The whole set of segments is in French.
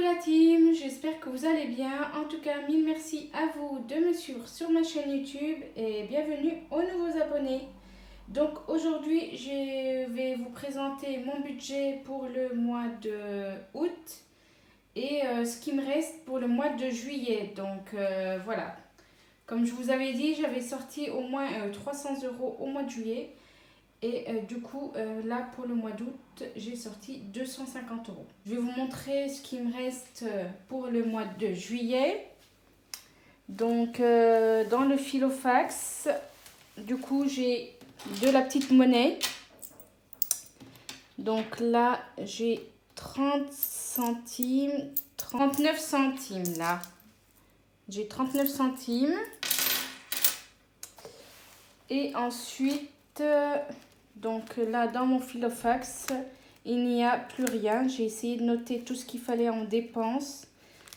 la team, j'espère que vous allez bien. En tout cas, mille merci à vous de me suivre sur ma chaîne YouTube et bienvenue aux nouveaux abonnés. Donc aujourd'hui, je vais vous présenter mon budget pour le mois de août et ce qui me reste pour le mois de juillet. Donc voilà, comme je vous avais dit, j'avais sorti au moins 300 € au mois de juillet. Et du coup, là pour le mois d'août, j'ai sorti 250 €. Je vais vous montrer ce qui me reste pour le mois de juillet. Donc, dans le Filofax, du coup, j'ai de la petite monnaie. Donc là, j'ai 30 centimes, 39 centimes là. J'ai 39 centimes. Et ensuite... donc là, dans mon Filofax, il n'y a plus rien. J'ai essayé de noter tout ce qu'il fallait en dépenses.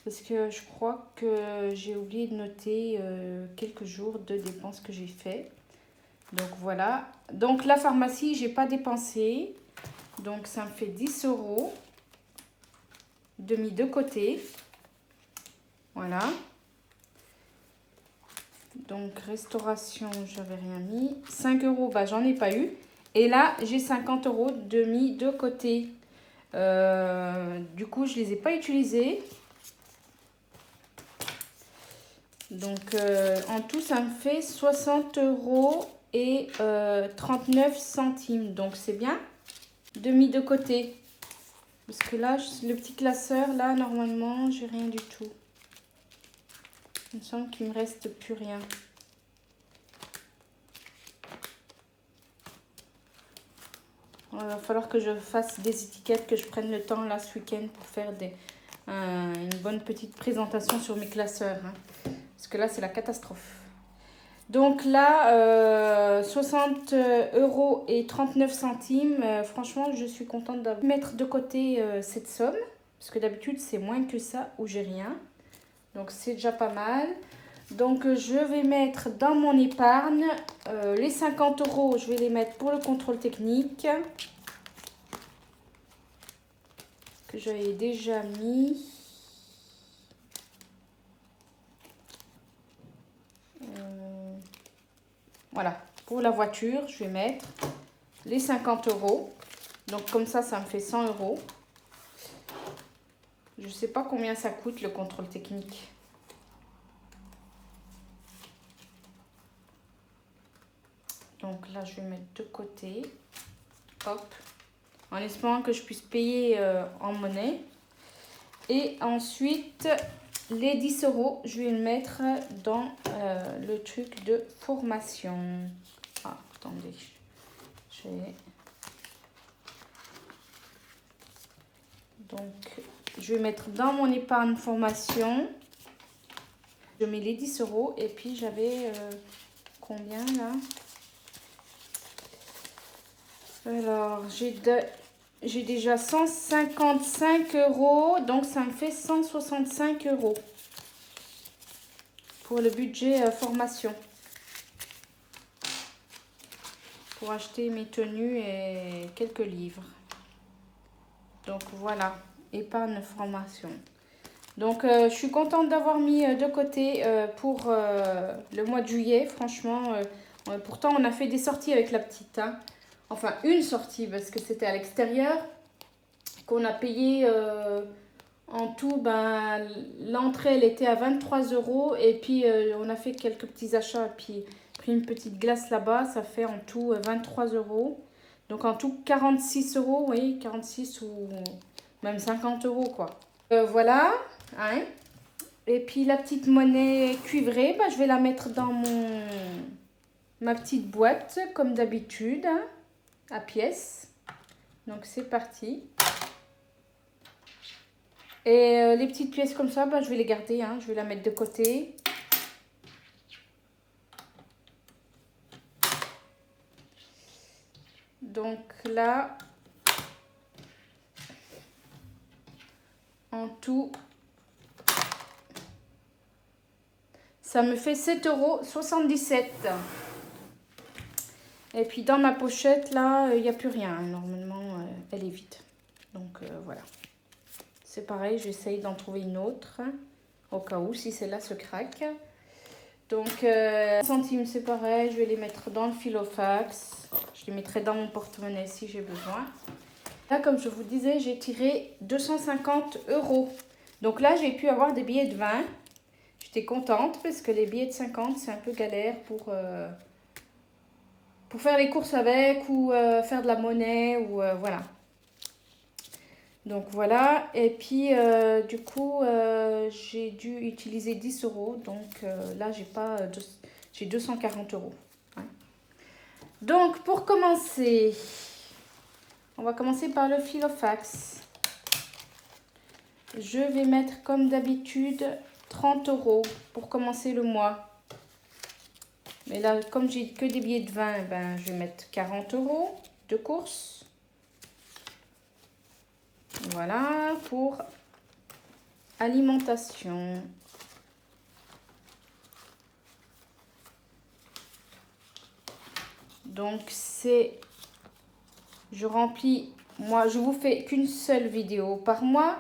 Parce que je crois que j'ai oublié de noter quelques jours de dépenses que j'ai fait. Donc voilà. Donc la pharmacie, j'ai pas dépensé. Donc ça me fait 10 € de mis de côté. Voilà. Donc restauration, j'avais rien mis. 5 €, bah j'en ai pas eu. Et là, j'ai 50 € de mis de côté. Du coup, je ne les ai pas utilisés. Donc, en tout, ça me fait 60 € et 39 centimes. Donc, c'est bien. De mis de côté. Parce que là, le petit classeur, là, normalement, j'ai rien du tout. Il me semble qu'il ne me reste plus rien. Il va falloir que je fasse des étiquettes, que je prenne le temps là ce week-end pour faire une bonne petite présentation sur mes classeurs. Hein. Parce que là, c'est la catastrophe. Donc là, 60 € et 39 centimes. Franchement, je suis contente de mettre de côté cette somme. Parce que d'habitude, c'est moins que ça ou j'ai rien. Donc, c'est déjà pas mal. Donc, je vais mettre dans mon épargne les 50 €. Je vais les mettre pour le contrôle technique. Que j'avais déjà mis. Voilà. Pour la voiture, je vais mettre les 50 €. Donc, comme ça me fait 100 €. Je ne sais pas combien ça coûte le contrôle technique. Donc là, je vais mettre de côté. Hop. En espérant que je puisse payer en monnaie. Et ensuite, les 10 €, je vais le mettre dans le truc de formation. Ah, attendez. Donc, je vais mettre dans mon épargne formation. Je mets les 10 € et puis j'avais combien là? Alors, j'ai déjà 155 €, donc ça me fait 165 € pour le budget formation. Pour acheter mes tenues et quelques livres. Donc voilà, épargne formation. Donc je suis contente d'avoir mis de côté pour le mois de juillet. Franchement, pourtant on a fait des sorties avec la petite. Hein. Enfin, une sortie parce que c'était à l'extérieur. Qu'on a payé en tout, ben, l'entrée elle était à 23 €. Et puis on a fait quelques petits achats. Et puis pris une petite glace là-bas. Ça fait en tout 23 €. Donc en tout 46 €. Oui, 46 ou même 50 € quoi. Voilà. Hein. Et puis la petite monnaie cuivrée, bah, je vais la mettre dans ma petite boîte comme d'habitude, hein, à pièces. Donc c'est parti. Et les petites pièces comme ça, bah, je vais les garder, hein, je vais la mettre de côté. Donc là, en tout, ça me fait 7,77 €. Et puis dans ma pochette, là, il n'y a plus rien. Normalement, elle est vide. Donc voilà. c'est pareil, j'essaye d'en trouver une autre. Au cas où, si celle-là se craque. Donc, centimes, c'est pareil. Je vais les mettre dans le filofax. Je les mettrai dans mon porte-monnaie si j'ai besoin. Là, comme je vous disais, j'ai tiré 250 €. Donc là, j'ai pu avoir des billets de 20. J'étais contente parce que les billets de 50, c'est un peu galère pour faire les courses avec ou faire de la monnaie ou voilà. Donc voilà, et puis du coup j'ai dû utiliser 10 €, donc là j'ai 240 €. Ouais. Donc pour commencer, on va commencer par le filofax. Je vais mettre comme d'habitude 30 € pour commencer le mois. Mais là, comme j'ai que des billets de 20, ben, je vais mettre 40 € de course. Voilà, pour alimentation. Donc, je remplis, moi, je vous fais qu'une seule vidéo par mois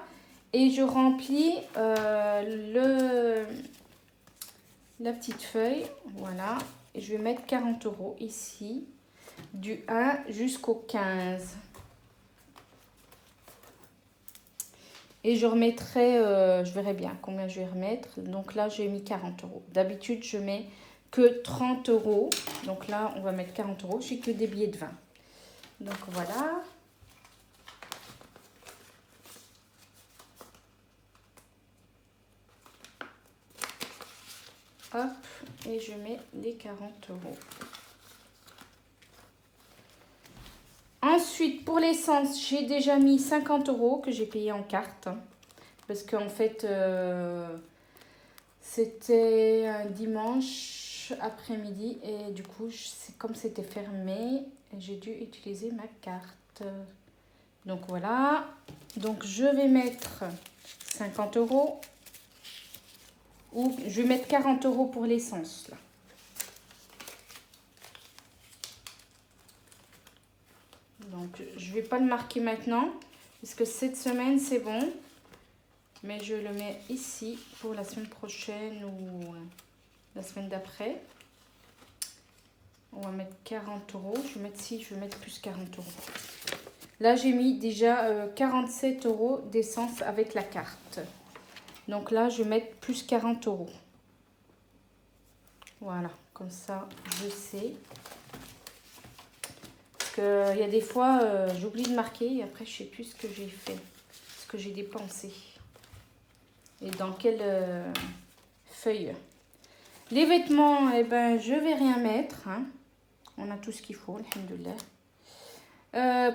et je remplis la petite feuille, voilà, et je vais mettre 40 € ici, du 1 jusqu'au 15. Et je remettrai, je verrai bien combien je vais remettre. Donc là, j'ai mis 40 €. D'habitude, je mets que 30 €. Donc là, on va mettre 40 €. J'ai que des billets de 20. Donc voilà. Hop, et je mets les 40 €. Ensuite, pour l'essence, j'ai déjà mis 50 € que j'ai payé en carte. Parce qu'en fait, c'était un dimanche après-midi. Et du coup, comme c'était fermé, j'ai dû utiliser ma carte. Donc voilà. Donc je vais mettre 50 €. Ou je vais mettre 40 € pour l'essence là. Donc je vais pas le marquer maintenant parce que cette semaine c'est bon, mais je le mets ici pour la semaine prochaine ou la semaine d'après. On va mettre 40 €. Je vais mettre plus 40 €. Là j'ai mis déjà 47 € d'essence avec la carte. Donc là je vais mettre plus 40 €. Voilà, comme ça je sais. Il y a des fois, j'oublie de marquer et après, je ne sais plus ce que j'ai fait, ce que j'ai dépensé et dans quelle feuille. Les vêtements, eh ben, je ne vais rien mettre. Hein. On a tout ce qu'il faut, alhamdoulilah.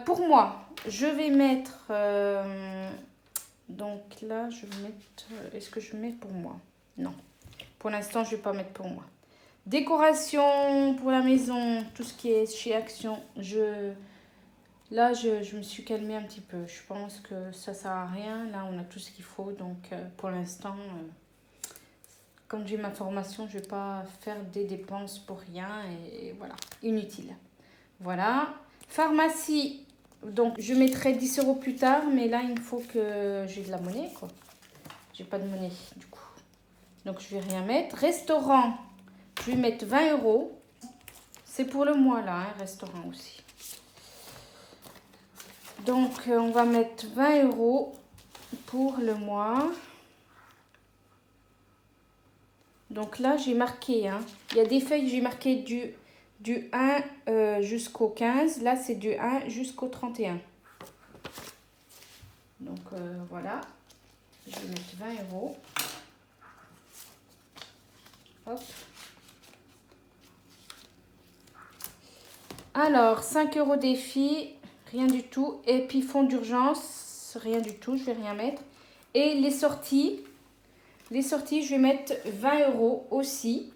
Pour moi, je vais mettre... donc là, je vais mettre... Est-ce que je mets pour moi? Non. Pour l'instant, je ne vais pas mettre pour moi. Décoration pour la maison, tout ce qui est chez Action, Là, je me suis calmée un petit peu. Je pense que ça ne sert à rien. Là, on a tout ce qu'il faut. Donc, pour l'instant, comme j'ai ma formation, je ne vais pas faire des dépenses pour rien. Et voilà, inutile. Voilà. Pharmacie. Donc, je mettrai 10 € plus tard. Mais là, il faut que j'ai de la monnaie, quoi. J'ai pas de monnaie, du coup. Donc, je vais rien mettre. Restaurant. Je vais mettre 20 €. C'est pour le mois, là, hein, restaurant aussi. Donc, on va mettre 20 € pour le mois. Donc là, j'ai marqué. Hein. Il y a des feuilles, j'ai marqué du 1 jusqu'au 15. Là, c'est du 1 jusqu'au 31. Donc, voilà. Je vais mettre 20 €. Hop. Alors, 5 € défi, rien du tout. Et puis, fonds d'urgence, rien du tout, je vais rien mettre. Et les sorties, je vais mettre 20 € aussi.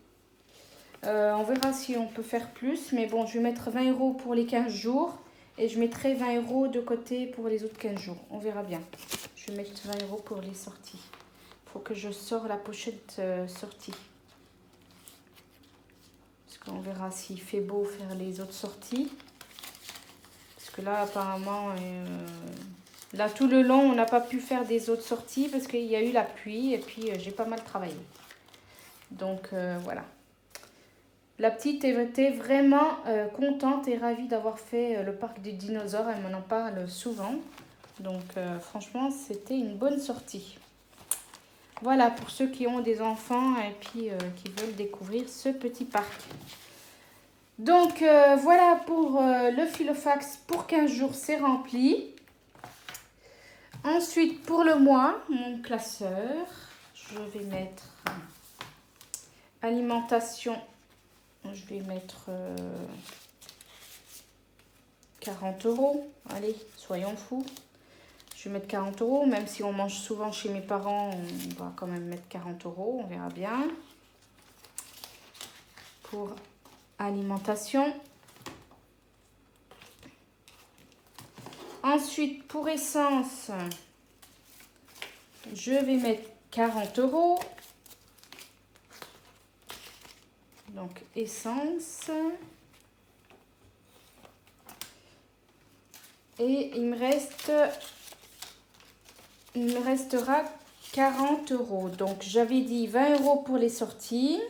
On verra si on peut faire plus. Mais bon, je vais mettre 20 € pour les 15 jours. Et je mettrai 20 € de côté pour les autres 15 jours. On verra bien. Je vais mettre 20 € pour les sorties. Il faut que je sors la pochette sortie. Parce qu'on verra s'il fait beau faire les autres sorties. Parce que là, apparemment, Là, tout le long, on n'a pas pu faire des autres sorties parce qu'il y a eu la pluie et puis j'ai pas mal travaillé. Donc, voilà. La petite était vraiment contente et ravie d'avoir fait le parc des dinosaures. Elle m'en en parle souvent. Donc, franchement, c'était une bonne sortie. Voilà, pour ceux qui ont des enfants et puis qui veulent découvrir ce petit parc. Donc, voilà pour le Filofax pour 15 jours, c'est rempli. Ensuite, pour le mois, mon classeur, je vais mettre alimentation. Je vais mettre 40 €. Allez, soyons fous. Je vais mettre 40 €, même si on mange souvent chez mes parents, on va quand même mettre 40 €, on verra bien. Pour alimentation. Ensuite, pour essence, je vais mettre 40 €. Donc, essence. Et il me restera 40 €. Donc, j'avais dit 20 € pour les sorties.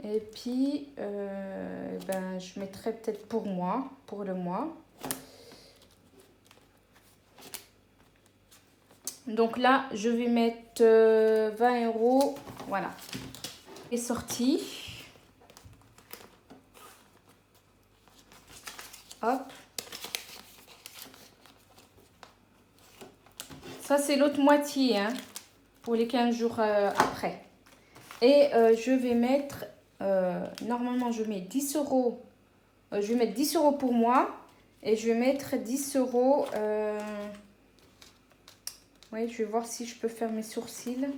Et puis, ben, je mettrai peut-être pour moi, pour le mois. Donc là, je vais mettre 20 €. Voilà. Les sorties. Hop. Ça, c'est l'autre moitié, hein, pour les 15 jours après. Et je vais mettre, normalement, je mets 10 €. Je vais mettre 10 € pour moi. Et je vais mettre 10 €. Oui, je vais voir si je peux faire mes sourcils.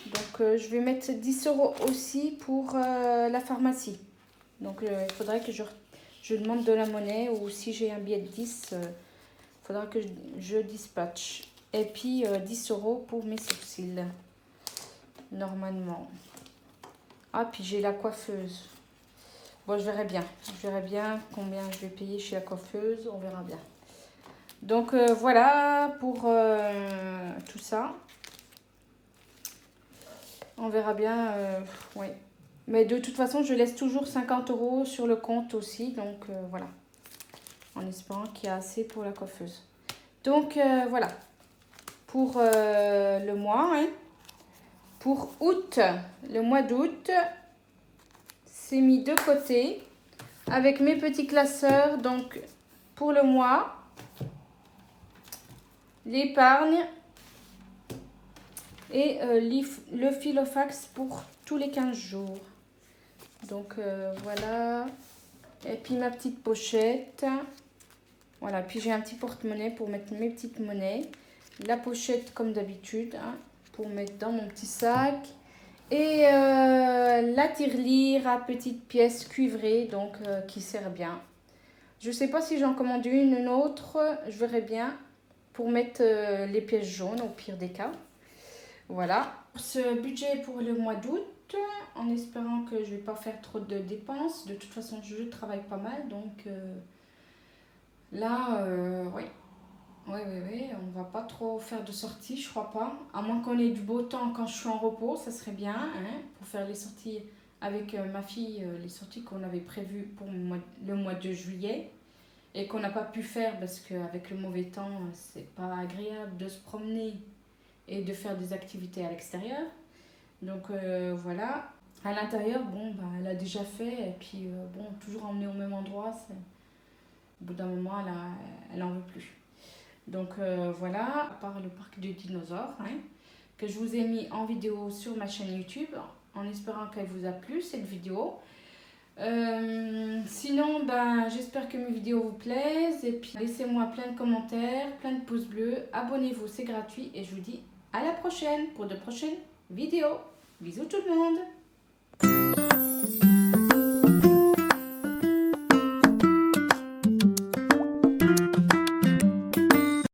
Donc, je vais mettre 10 € aussi pour la pharmacie. Donc, il faudrait que je demande de la monnaie ou si j'ai un billet de 10, il faudra que je dispatche. Et puis, 10 € pour mes sourcils, normalement. Ah, puis j'ai la coiffeuse. Bon, je verrai bien. Je verrai bien combien je vais payer chez la coiffeuse. On verra bien. Donc, voilà pour tout ça. On verra bien. Oui. Mais de toute façon, je laisse toujours 50 € sur le compte aussi. Donc, voilà. En espérant qu'il y a assez pour la coiffeuse. Donc, voilà. Pour le mois. Hein. Pour août, le mois d'août, c'est mis de côté. Avec mes petits classeurs. Donc, pour le mois, l'épargne. Et le Filofax pour tous les 15 jours. Donc, voilà. Et puis, ma petite pochette. Voilà. Puis, j'ai un petit porte-monnaie pour mettre mes petites monnaies. La pochette, comme d'habitude, hein, pour mettre dans mon petit sac. Et la tirelire à petites pièces cuivrées, donc qui sert bien. Je ne sais pas si j'en commande une autre. Je verrai bien pour mettre les pièces jaunes, au pire des cas. Voilà, ce budget pour le mois d'août, en espérant que je ne vais pas faire trop de dépenses. De toute façon, je travaille pas mal, donc là, oui. Oui, on va pas trop faire de sorties, je crois pas. À moins qu'on ait du beau temps quand je suis en repos, ça serait bien, hein, pour faire les sorties avec ma fille, les sorties qu'on avait prévues pour le mois de juillet. Et qu'on n'a pas pu faire parce qu'avec le mauvais temps, c'est pas agréable de se promener et de faire des activités à l'extérieur. Donc voilà. À l'intérieur, bon, bah, elle a déjà fait. Et puis, bon, toujours emmener au même endroit, au bout d'un moment, elle en veut plus. Donc voilà, à part le parc des dinosaures, hein, que je vous ai mis en vidéo sur ma chaîne YouTube, en espérant qu'elle vous a plu, cette vidéo. Sinon, ben, j'espère que mes vidéos vous plaisent. Et puis, laissez-moi plein de commentaires, plein de pouces bleus. Abonnez-vous, c'est gratuit. Et je vous dis à la prochaine pour de prochaines vidéos. Bisous tout le monde!